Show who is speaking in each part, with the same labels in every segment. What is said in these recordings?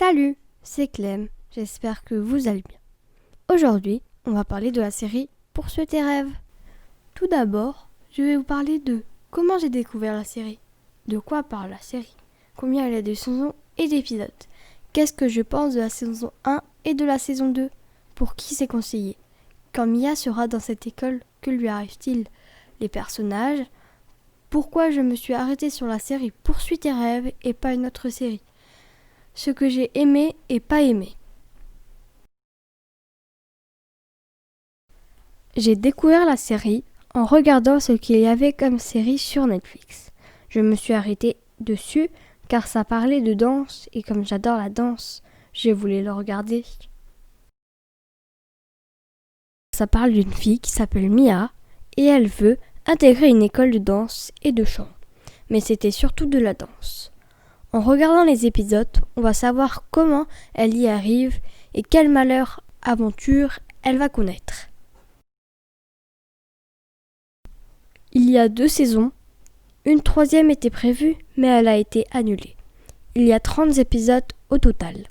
Speaker 1: Salut, c'est Clem, j'espère que vous allez bien. Aujourd'hui, on va parler de la série Poursuis tes rêves. Tout d'abord, je vais vous parler de comment j'ai découvert la série, de quoi parle la série, combien elle a de saisons et d'épisodes, qu'est-ce que je pense de la saison 1 et de la saison 2, pour qui c'est conseillé, quand Mia sera dans cette école, que lui arrive-t-il, les personnages, pourquoi je me suis arrêtée sur la série Poursuis tes rêves et pas une autre série, ce que j'ai aimé et pas aimé. J'ai découvert la série en regardant ce qu'il y avait comme série sur Netflix. Je me suis arrêtée dessus car ça parlait de danse et comme j'adore la danse, je voulais le regarder. Ça parle d'une fille qui s'appelle Mia et elle veut intégrer une école de danse et de chant. Mais c'était surtout de la danse. En regardant les épisodes, on va savoir comment elle y arrive et quel malheur, aventure elle va connaître. Il y a 2 saisons, une 3e était prévue mais elle a été annulée. Il y a 30 épisodes au total.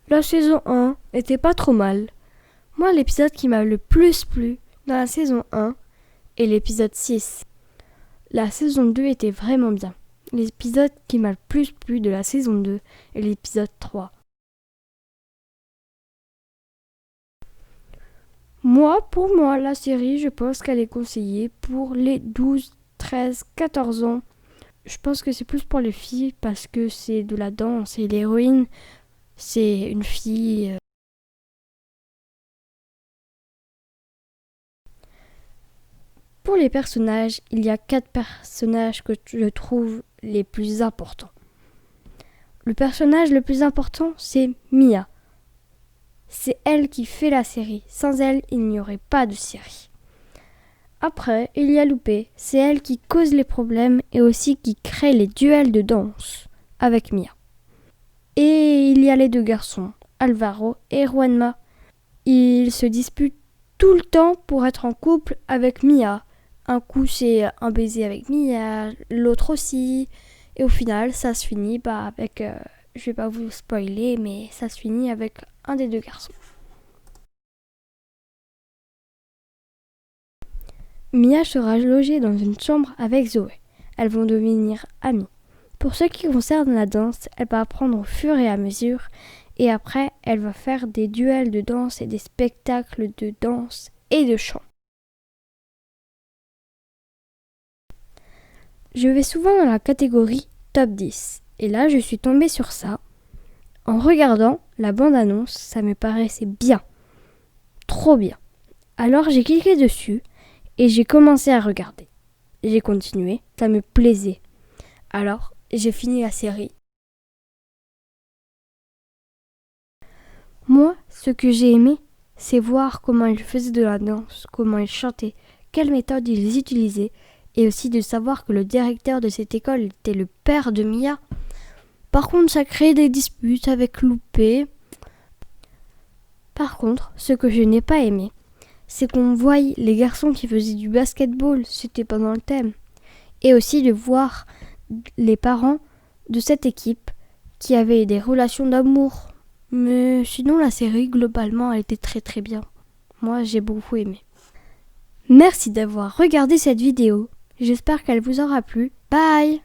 Speaker 1: La saison 1 était pas trop mal. Moi, l'épisode qui m'a le plus plu dans la saison 1 est l'épisode 6. La saison 2 était vraiment bien. L'épisode qui m'a le plus plu de la saison 2 est l'épisode 3. Pour moi, la série, je pense qu'elle est conseillée pour les 12, 13, 14 ans. Je pense que c'est plus pour les filles parce que c'est de la danse et l'héroïne, c'est une fille. Pour les personnages, il y a 4 personnages que je trouve les plus importants. Le personnage le plus important, c'est Mia. C'est elle qui fait la série. Sans elle, il n'y aurait pas de série. Après, il y a Lupe. C'est elle qui cause les problèmes et aussi qui crée les duels de danse avec Mia. Et il y a les 2 garçons, Alvaro et Juanma. Ils se disputent tout le temps pour être en couple avec Mia. Un coup, c'est un baiser avec Mia, l'autre aussi. Et au final, ça se finit avec... je vais pas vous spoiler, mais ça se finit avec un des 2 garçons. Mia sera logée dans une chambre avec Zoé. Elles vont devenir amies. Pour ce qui concerne la danse, elle va apprendre au fur et à mesure. Et après, elle va faire des duels de danse et des spectacles de danse et de chant. Je vais souvent dans la catégorie Top 10. Et là, je suis tombée sur ça. En regardant la bande-annonce, ça me paraissait bien. Trop bien. Alors j'ai cliqué dessus et j'ai commencé à regarder. J'ai continué, ça me plaisait. Alors, j'ai fini la série. Moi, ce que j'ai aimé, c'est voir comment ils faisaient de la danse, comment ils chantaient, quelles méthodes ils utilisaient, et aussi de savoir que le directeur de cette école était le père de Mia. Par contre, ça crée des disputes avec Lupe. Par contre, ce que je n'ai pas aimé, c'est qu'on voit les garçons qui faisaient du basketball, c'était pas dans le thème. Et aussi de voir les parents de cette équipe qui avaient des relations d'amour. Mais sinon, la série, globalement, elle était très très bien. Moi, j'ai beaucoup aimé. Merci d'avoir regardé cette vidéo. J'espère qu'elle vous aura plu. Bye!